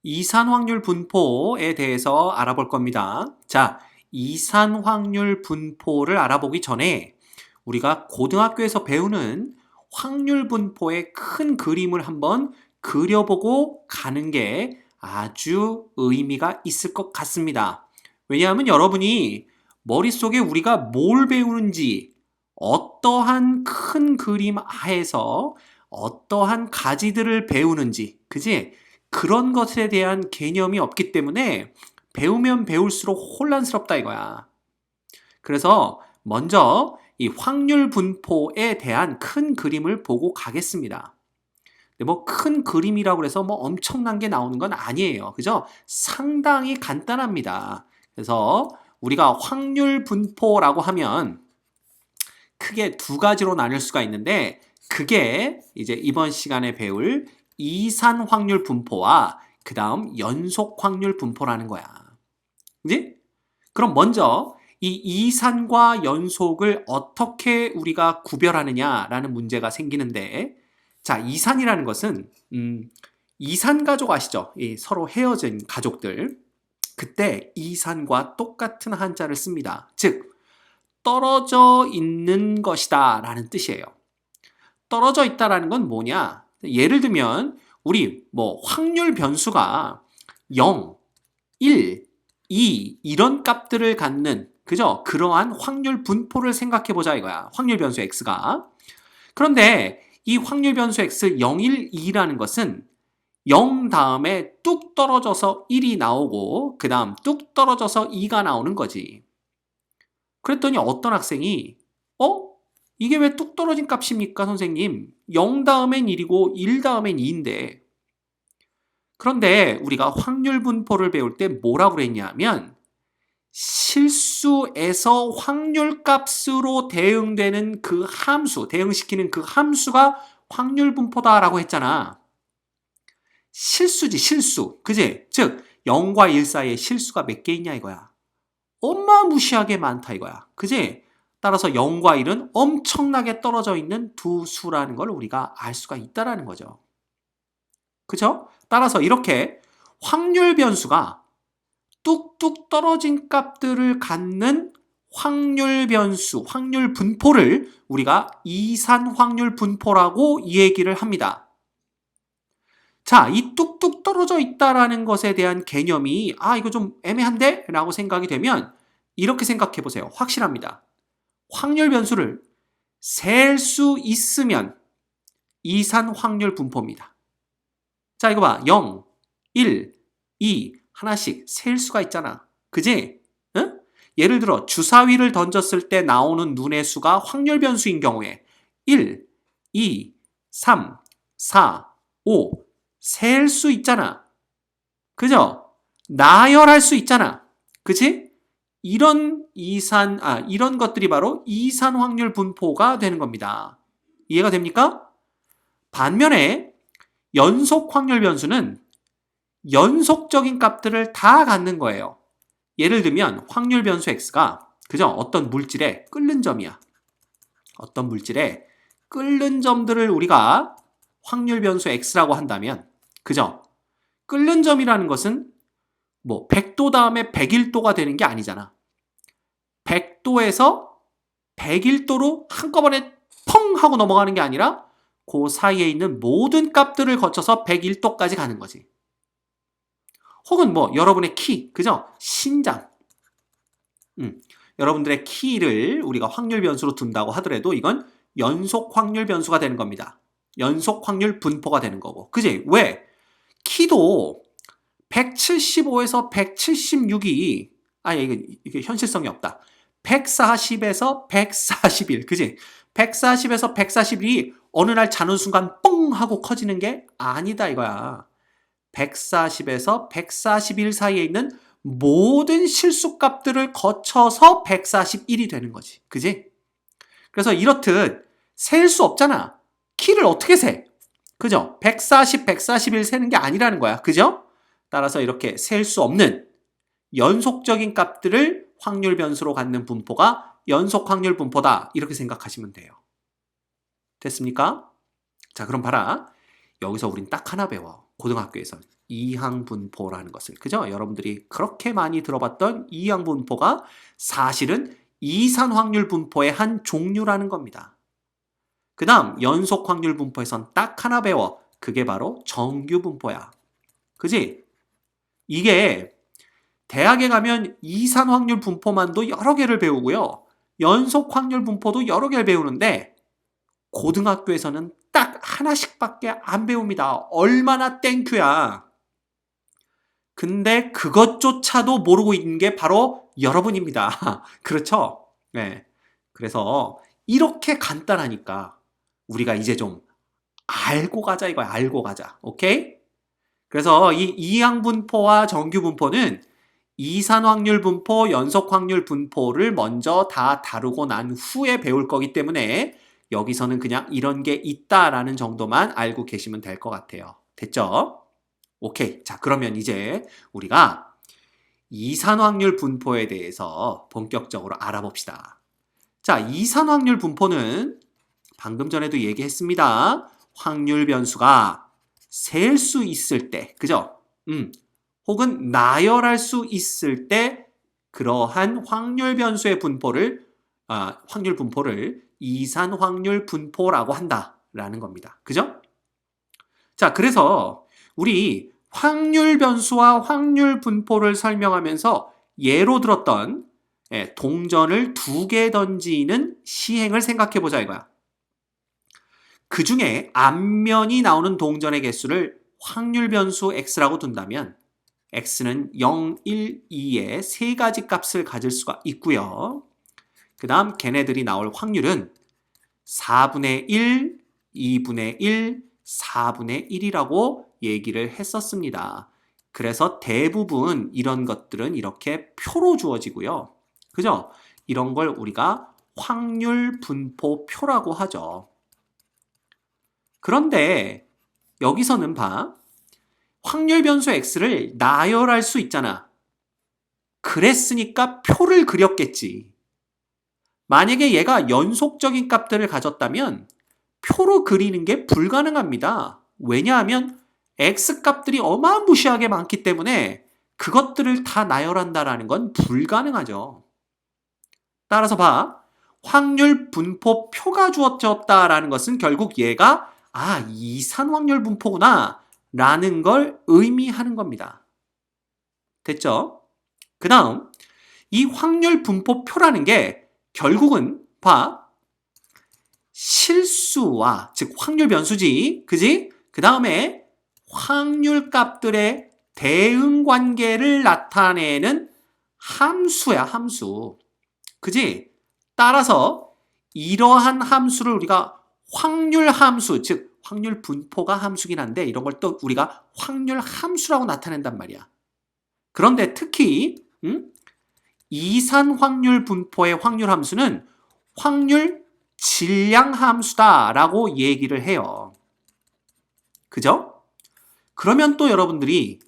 이산 확률 분포에 대해서 알아볼 겁니다. 자, 이산 확률 분포를 알아보기 전에 우리가 고등학교에서 배우는 확률 분포의 큰 그림을 한번 그려보고 가는 게 아주 의미가 있을 것 같습니다. 왜냐하면 여러분이 머릿속에 우리가 뭘 배우는지, 어떠한 큰 그림 하에서 어떠한 가지들을 배우는지, 그지? 그런 것에 대한 개념이 없기 때문에 배우면 배울수록 혼란스럽다 이거야. 그래서 먼저 이 확률 분포에 대한 큰 그림을 보고 가겠습니다. 뭐 큰 그림이라고 해서 뭐 엄청난 게 나오는 건 아니에요. 그죠? 상당히 간단합니다. 그래서 우리가 확률 분포라고 하면 크게 두 가지로 나눌 수가 있는데 그게 이제 이번 시간에 배울 이산 확률 분포와 그 다음 연속 확률 분포라는 거야. 그지? 그럼 먼저 이 이산과 연속을 어떻게 우리가 구별하느냐라는 문제가 생기는데 자, 이산이라는 것은 이산 가족 아시죠? 서로 헤어진 가족들. 그때 이산과 똑같은 한자를 씁니다. 즉 떨어져 있는 것이다 라는 뜻이에요. 떨어져 있다라는 건 뭐냐? 예를 들면 우리 뭐 확률 변수가 0, 1, 2 이런 값들을 갖는 그죠? 그러한 확률 분포를 생각해 보자 이거야. 확률 변수 x가. 그런데 이 확률 변수 x 0, 1, 2라는 것은 0 다음에 뚝 떨어져서 1이 나오고 그 다음 뚝 떨어져서 2가 나오는 거지. 그랬더니 어떤 학생이 이게 왜 뚝 떨어진 값입니까 선생님? 0 다음엔 1이고 1 다음엔 2인데 그런데 우리가 확률 분포를 배울 때 뭐라고 그랬냐면 실수에서 확률 값으로 대응되는 그 함수, 대응시키는 그 함수가 확률 분포다라고 했잖아. 실수지 실수. 그지? 즉 0과 1 사이에 실수가 몇 개 있냐 이거야. 어마무시하게 많다 이거야. 그지? 따라서 0과 1은 엄청나게 떨어져 있는 두 수라는 걸 우리가 알 수가 있다라는 거죠. 그죠? 따라서 이렇게 확률 변수가 뚝뚝 떨어진 값들을 갖는 확률 변수, 확률 분포를 우리가 이산 확률 분포라고 이 얘기를 합니다. 자, 이 뚝뚝 떨어져 있다라는 것에 대한 개념이 이거 좀 애매한데? 라고 생각이 되면 이렇게 생각해 보세요. 확실합니다. 확률 변수를 셀 수 있으면 이산 확률 분포입니다. 자, 이거 봐. 0, 1, 2 하나씩 셀 수가 있잖아. 그지? 응? 예를 들어 주사위를 던졌을 때 나오는 눈의 수가 확률 변수인 경우에 1, 2, 3, 4, 5 셀 수 있잖아. 그죠? 나열할 수 있잖아. 그치? 이런 이런 것들이 바로 이산 확률 분포가 되는 겁니다. 이해가 됩니까? 반면에 연속 확률 변수는 연속적인 값들을 다 갖는 거예요. 예를 들면 확률 변수 x가 그죠? 어떤 물질에 끓는 점이야. 어떤 물질에 끓는 점들을 우리가 확률 변수 x라고 한다면 그죠? 끓는 점이라는 것은 뭐 100도 다음에 101도가 되는 게 아니잖아. 100도에서 101도로 한꺼번에 펑 하고 넘어가는 게 아니라 그 사이에 있는 모든 값들을 거쳐서 101도까지 가는 거지. 혹은 뭐 여러분의 키, 그죠? 신장. 여러분들의 키를 우리가 확률 변수로 둔다고 하더라도 이건 연속 확률 변수가 되는 겁니다. 연속 확률 분포가 되는 거고. 그지? 왜? 키도 175에서 176이 이게 현실성이 없다. 140에서 141, 그지? 140에서 141이 어느 날 자는 순간 뻥 하고 커지는 게 아니다 이거야. 140에서 141 사이에 있는 모든 실수값들을 거쳐서 141이 되는 거지. 그지? 그래서 이렇듯 셀 수 없잖아. 키를 어떻게 세? 그죠? 140, 141 세는 게 아니라는 거야. 그죠? 따라서 이렇게 셀 수 없는 연속적인 값들을 확률 변수로 갖는 분포가 연속 확률 분포다. 이렇게 생각하시면 돼요. 됐습니까? 자, 그럼 봐라. 여기서 우린 딱 하나 배워. 고등학교에서. 이항분포라는 것을. 그죠? 여러분들이 그렇게 많이 들어봤던 이항분포가 사실은 이산확률 분포의 한 종류라는 겁니다. 그 다음 연속확률 분포에선 딱 하나 배워. 그게 바로 정규분포야. 그지? 이게 대학에 가면 이산확률 분포만도 여러 개를 배우고요. 연속확률 분포도 여러 개를 배우는데 고등학교에서는 딱 하나씩밖에 안 배웁니다. 얼마나 땡큐야. 근데 그것조차도 모르고 있는 게 바로 여러분입니다. 그렇죠? 네. 그래서 이렇게 간단하니까 우리가 이제 좀 알고 가자 이거야. 알고 가자. 오케이? 그래서 이 이항분포와 정규분포는 이산확률 분포, 연속확률 분포를 먼저 다 다루고 난 후에 배울 거기 때문에 여기서는 그냥 이런 게 있다라는 정도만 알고 계시면 될 것 같아요. 됐죠? 오케이. 자, 그러면 이제 우리가 이산확률 분포에 대해서 본격적으로 알아봅시다. 자, 이산확률 분포는 방금 전에도 얘기했습니다. 확률 변수가 셀 수 있을 때, 그죠? 혹은 나열할 수 있을 때 그러한 확률 변수의 분포를 확률 분포를 이산확률 분포라고 한다라는 겁니다. 그죠? 자, 그래서 우리 확률 변수와 확률 분포를 설명하면서 예로 들었던 동전을 2개 던지는 시행을 생각해 보자 이거야. 그 중에 앞면이 나오는 동전의 개수를 확률 변수 x라고 둔다면 x는 0, 1, 2의 3가지 값을 가질 수가 있고요. 그 다음 걔네들이 나올 확률은 4분의 1, 2분의 1, 4분의 1이라고 얘기를 했었습니다. 그래서 대부분 이런 것들은 이렇게 표로 주어지고요. 그죠? 이런 걸 우리가 확률 분포표라고 하죠. 그런데 여기서는 봐. 확률 변수 x를 나열할 수 있잖아. 그랬으니까 표를 그렸겠지. 만약에 얘가 연속적인 값들을 가졌다면 표로 그리는 게 불가능합니다. 왜냐하면 x값들이 어마무시하게 많기 때문에 그것들을 다 나열한다라는 건 불가능하죠. 따라서 봐. 확률 분포 표가 주어졌다라는 것은 결국 얘가 이산확률 분포구나 라는 걸 의미하는 겁니다. 됐죠? 그 다음 이 확률 분포 표라는 게 결국은 봐. 실수와 즉 확률 변수지. 그지? 그 다음에 확률 값들의 대응 관계를 나타내는 함수야, 함수. 그지? 따라서 이러한 함수를 우리가 확률 함수, 즉 확률 분포가 함수긴 한데 이런 걸 또 우리가 확률 함수라고 나타낸단 말이야. 그런데 특히 이산 확률 분포의 확률 함수는 확률 질량 함수다라고 얘기를 해요. 그죠? 그러면 또 여러분들이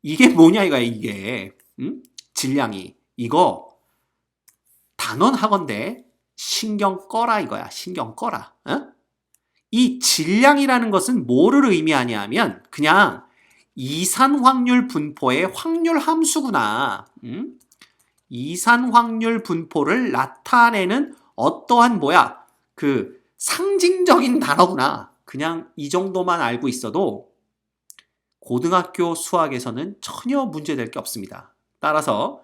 이게 뭐냐 이거야 이게 질량이 이거 단언하건대 신경 꺼라 이거야. 신경 꺼라. 이 질량이라는 것은 뭐를 의미하냐 하면 그냥 이산 확률 분포의 확률 함수구나. 이산 확률 분포를 나타내는 어떠한 그 상징적인 단어구나. 그냥 이 정도만 알고 있어도 고등학교 수학에서는 전혀 문제될 게 없습니다. 따라서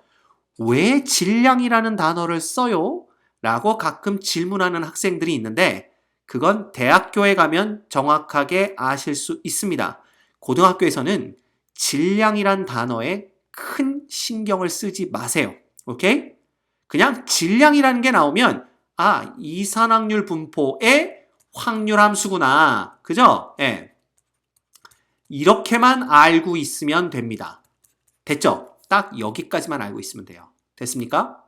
왜 질량이라는 단어를 써요? 라고 가끔 질문하는 학생들이 있는데 그건 대학교에 가면 정확하게 아실 수 있습니다. 고등학교에서는 질량이란 단어에 큰 신경을 쓰지 마세요. 오케이? 그냥 질량이라는 게 나오면 이산확률 분포의 확률 함수구나. 그죠? 예. 이렇게만 알고 있으면 됩니다. 됐죠? 딱 여기까지만 알고 있으면 돼요. 됐습니까?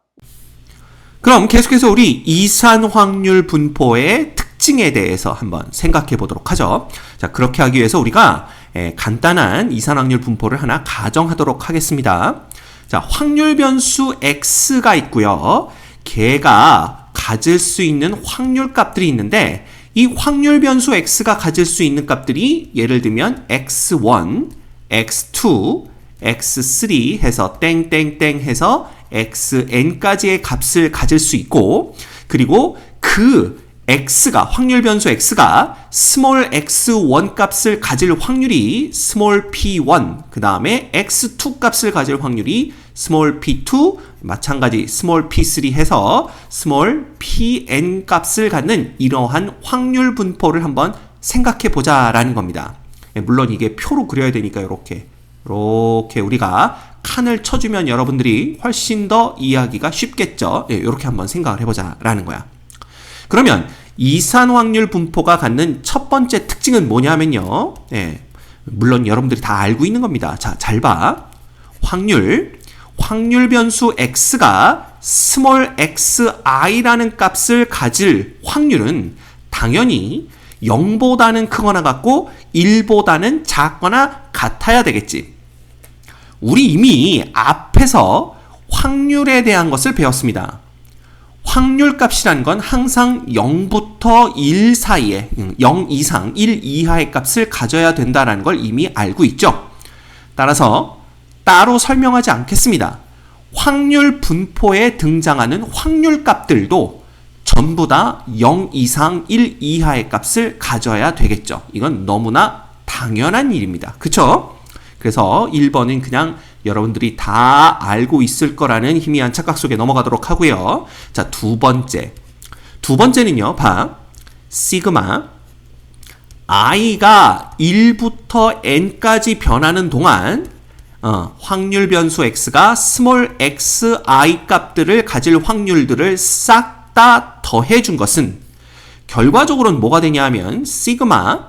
그럼 계속해서 우리 이산확률 분포의 특징에 대해서 한번 생각해 보도록 하죠. 자, 그렇게 하기 위해서 우리가 간단한 이산확률 분포를 하나 가정하도록 하겠습니다. 자, 확률 변수 x가 있고요. 걔가 가질 수 있는 확률 값들이 있는데 이 확률 변수 x가 가질 수 있는 값들이 예를 들면 x1, x2, x3 해서 땡땡땡 해서 xn까지의 값을 가질 수 있고, 그리고 그 x가, 확률 변수 x가 스몰 x1 값을 가질 확률이 스몰 p1, 그 다음에 x2 값을 가질 확률이 스몰 p2, 마찬가지 스몰 p3 해서 스몰 pn 값을 갖는 이러한 확률 분포를 한번 생각해 보자라는 겁니다. 물론 이게 표로 그려야 되니까 이렇게 우리가 칸을 쳐주면 여러분들이 훨씬 더 이해하기가 쉽겠죠. 이렇게 한번 생각을 해보자라는 거야. 그러면 이산 확률 분포가 갖는 첫 번째 특징은 뭐냐면요. 물론 여러분들이 다 알고 있는 겁니다. 자, 잘 봐. 확률 변수 x가 스몰 xi라는 값을 가질 확률은 당연히 0보다는 크거나 같고 1보다는 작거나 같아야 되겠지. 우리 이미 앞에서 확률에 대한 것을 배웠습니다. 확률 값이라는 건 항상 0부터 1 사이에 0 이상 1 이하의 값을 가져야 된다는 걸 이미 알고 있죠. 따라서 따로 설명하지 않겠습니다. 확률 분포에 등장하는 확률 값들도 전부 다 0 이상 1 이하의 값을 가져야 되겠죠. 이건 너무나 당연한 일입니다. 그쵸? 그래서 1번은 그냥 여러분들이 다 알고 있을 거라는 희미한 착각 속에 넘어가도록 하고요. 자, 두 번째는요. 봐. 시그마 i가 1부터 n까지 변하는 동안 확률 변수 x가 스몰 xi 값들을 가질 확률들을 싹 다 더해준 것은 결과적으로는 뭐가 되냐 하면 시그마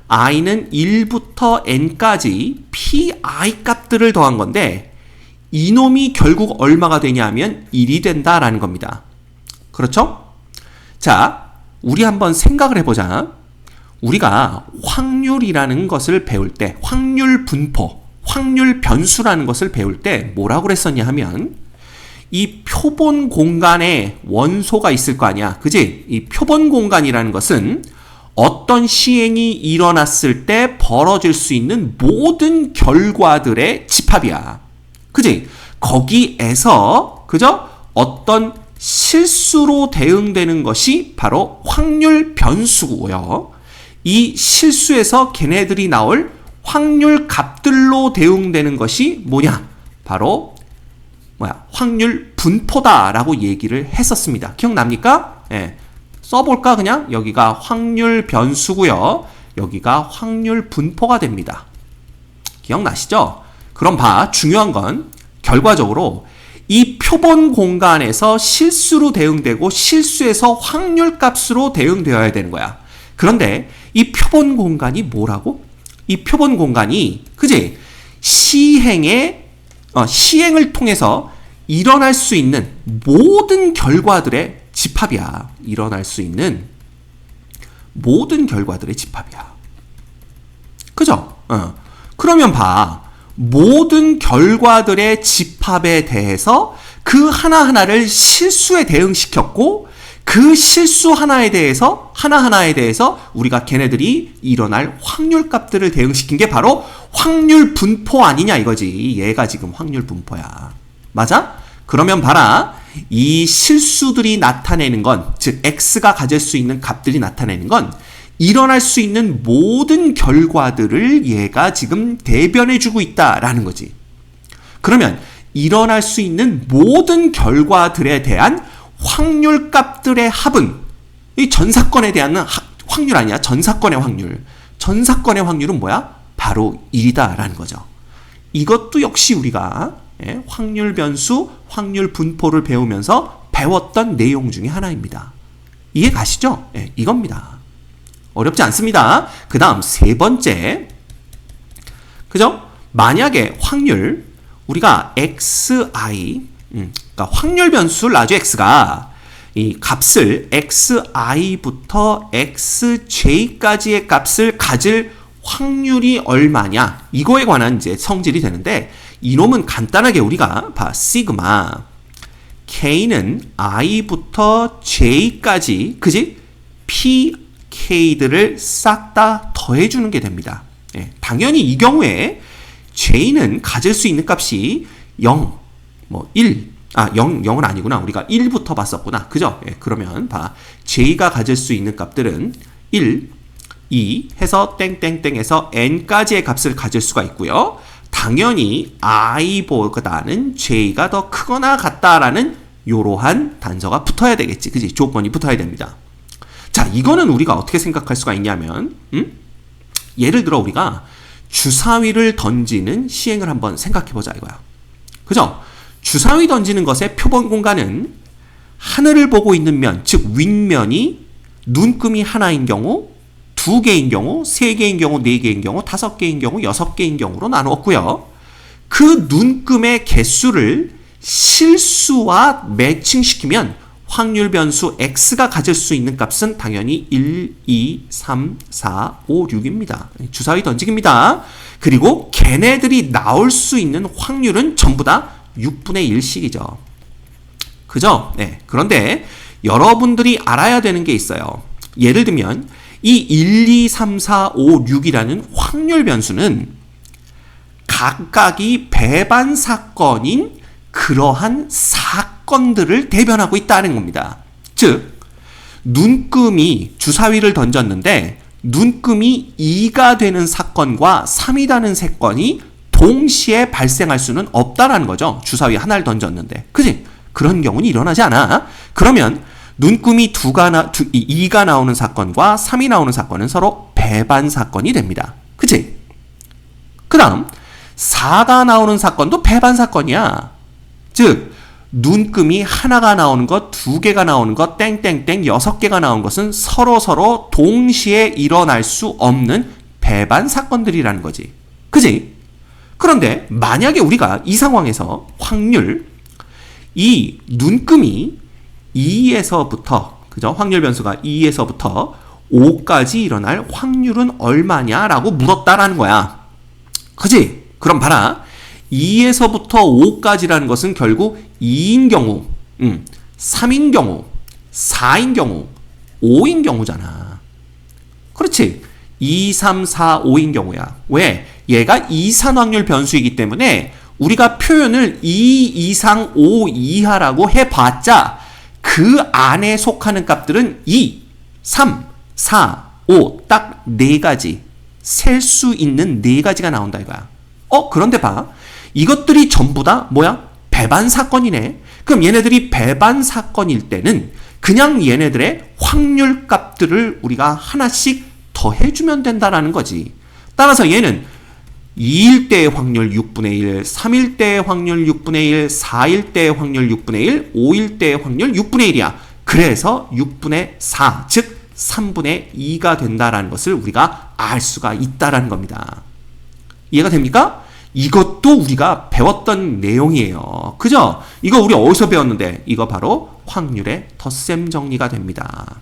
i는 1부터 n까지 pi 값들을 더한 건데 이놈이 결국 얼마가 되냐 하면 1이 된다라는 겁니다. 그렇죠? 자, 우리 한번 생각을 해보자. 우리가 확률이라는 것을 배울 때 확률 분포, 확률 변수라는 것을 배울 때 뭐라고 그랬었냐 하면 이 표본 공간에 원소가 있을 거 아니야. 그지? 이 표본 공간이라는 것은 어떤 시행이 일어났을 때 벌어질 수 있는 모든 결과들의 집합이야. 그지? 거기에서 그죠? 어떤 실수로 대응되는 것이 바로 확률 변수고요. 이 실수에서 걔네들이 나올 확률 값들로 대응되는 것이 뭐냐? 바로 확률 분포다라고 얘기를 했었습니다. 기억납니까? 써볼까 그냥? 여기가 확률 변수고요. 여기가 확률 분포가 됩니다. 기억나시죠? 그럼 봐. 중요한 건 결과적으로 이 표본 공간에서 실수로 대응되고 실수에서 확률 값으로 대응되어야 되는 거야. 그런데 이 표본 공간이 뭐라고? 이 표본 공간이 그지? 시행을 통해서 일어날 수 있는 모든 결과들의 집합이야. 일어날 수 있는 모든 결과들의 집합이야. 그죠? 그러면 봐. 모든 결과들의 집합에 대해서 그 하나하나를 실수에 대응시켰고 그 실수 하나하나에 대해서 우리가 걔네들이 일어날 확률 값들을 대응시킨 게 바로 확률 분포 아니냐 이거지. 얘가 지금 확률 분포야. 맞아? 그러면 봐라. 이 실수들이 나타내는 건, 즉 x가 가질 수 있는 값들이 나타내는 건 일어날 수 있는 모든 결과들을 얘가 지금 대변해주고 있다라는 거지. 그러면 일어날 수 있는 모든 결과들에 대한 확률 값들의 합은 이 전사건에 대한 확률 아니야. 전사건의 확률. 전사건의 확률은 뭐야? 바로 1이다라는 거죠. 이것도 역시 우리가 확률 변수, 확률 분포를 배우면서 배웠던 내용 중에 하나입니다. 이해 가시죠? 이겁니다. 어렵지 않습니다. 그 다음 세 번째. 그죠? 만약에 확률, 우리가 xi, 그러니까 확률 변수 라지 x가 이 값을 xi부터 xj까지의 값을 가질 확률이 얼마냐? 이거에 관한 이제 성질이 되는데 이놈은 간단하게 우리가 시그마 k는 i부터 j까지 그지? pk들을 싹 다 더해주는 게 됩니다. 당연히 이 경우에 J는 가질 수 있는 값이 0, 1, 0은 아니구나. 우리가 1부터 봤었구나. 그죠? 예, 그러면 봐. J가 가질 수 있는 값들은 1, 2 해서 땡땡땡에서 n까지의 값을 가질 수가 있고요. 당연히 i보다는 J가 더 크거나 같다라는 이러한 단서가 붙어야 되겠지. 그지? 조건이 붙어야 됩니다. 자, 이거는 우리가 어떻게 생각할 수가 있냐면, 예를 들어 우리가 주사위를 던지는 시행을 한번 생각해보자 이거야. 그죠? 주사위 던지는 것의 표본 공간은 하늘을 보고 있는 면, 즉 윗면이 눈금이 하나인 경우, 2개인 경우, 3개인 경우, 4개인 경우, 5개인 경우, 6개인 경우로 나누었고요. 그 눈금의 개수를 실수와 매칭시키면 확률 변수 x가 가질 수 있는 값은 당연히 1, 2, 3, 4, 5, 6입니다. 주사위 던지기입니다. 그리고 걔네들이 나올 수 있는 확률은 전부 다 6분의 1씩이죠. 그죠? 네. 그런데 여러분들이 알아야 되는 게 있어요. 예를 들면 이 1, 2, 3, 4, 5, 6이라는 확률 변수는 각각이 배반 사건인 그러한 사건들을 대변하고 있다는 겁니다. 즉, 눈금이 주사위를 던졌는데 눈금이 2가 되는 사건과 3이라는 사건이 동시에 발생할 수는 없다라는 거죠. 주사위 하나를 던졌는데. 그지? 그런 경우는 일어나지 않아. 그러면 눈금이 2가 나오는 사건과 3이 나오는 사건은 서로 배반 사건이 됩니다. 그치? 그 다음 4가 나오는 사건도 배반 사건이야. 즉 눈금이 하나가 나오는 것, 2개가 나오는 것, 땡땡땡 6개가 나온 것은 서로 동시에 일어날 수 없는 배반 사건들이라는 거지. 그치? 그런데 만약에 우리가 이 상황에서 확률, 이 눈금이 2에서부터, 그죠? 확률 변수가 2에서부터 5까지 일어날 확률은 얼마냐라고 물었다라는 거야. 그지? 그럼 봐라. 2에서부터 5까지라는 것은 결국 2인 경우, 3인 경우, 4인 경우, 5인 경우잖아. 그렇지? 2, 3, 4, 5인 경우야. 왜? 얘가 이산 확률 변수이기 때문에 우리가 표현을 2 이상 5 이하라고 해봤자 그 안에 속하는 값들은 2, 3, 4, 5 딱 4가지 셀 수 있는 4가지가 나온다 이거야. 그런데 봐. 이것들이 전부 다 뭐야? 배반 사건이네. 그럼 얘네들이 배반 사건일 때는 그냥 얘네들의 확률 값들을 우리가 하나씩 더해주면 된다라는 거지. 따라서 얘는 2일 때의 확률 6분의 1, 3일 때의 확률 6분의 1, 4일 때의 확률 6분의 1, 5일 때의 확률 6분의 1이야. 그래서 6분의 4, 즉 3분의 2가 된다라는 것을 우리가 알 수가 있다라는 겁니다. 이해가 됩니까? 이것도 우리가 배웠던 내용이에요. 그죠? 이거 우리 어디서 배웠는데? 이거 바로 확률의 덧셈 정리가 됩니다.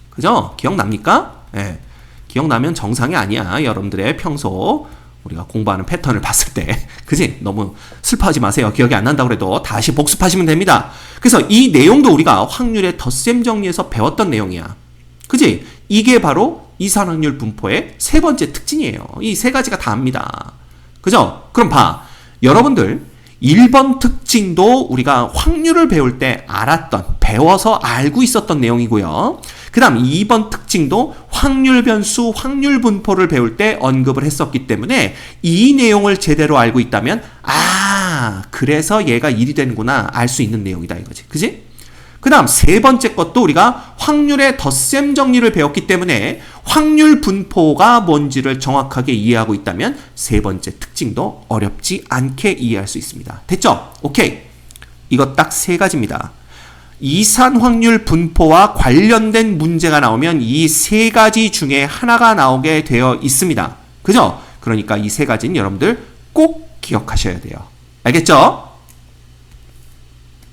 그죠? 기억납니까? 네. 기억나면 정상이 아니야. 여러분들의 평소 우리가 공부하는 패턴을 봤을 때. 그지? 너무 슬퍼하지 마세요. 기억이 안 난다고 해도 다시 복습하시면 됩니다. 그래서 이 내용도 우리가 확률의 덧셈 정리에서 배웠던 내용이야. 그지? 이게 바로 이산확률 분포의 세 번째 특징이에요. 이 세 가지가 다입니다. 그죠? 그럼 봐. 여러분들 1번 특징도 우리가 확률을 배울 때 알았던, 배워서 알고 있었던 내용이고요. 그 다음 2번 특징도 확률 변수, 확률 분포를 배울 때 언급을 했었기 때문에 이 내용을 제대로 알고 있다면 그래서 얘가 1이 되는구나 알 수 있는 내용이다 이거지. 그지? 그 다음 세 번째 것도 우리가 확률의 덧셈 정리를 배웠기 때문에 확률 분포가 뭔지를 정확하게 이해하고 있다면 세 번째 특징도 어렵지 않게 이해할 수 있습니다. 됐죠? 오케이. 이거 딱 세 가지입니다. 이산 확률 분포와 관련된 문제가 나오면 이 세 가지 중에 하나가 나오게 되어 있습니다. 그죠? 그러니까 이 세 가지는 여러분들 꼭 기억하셔야 돼요. 알겠죠?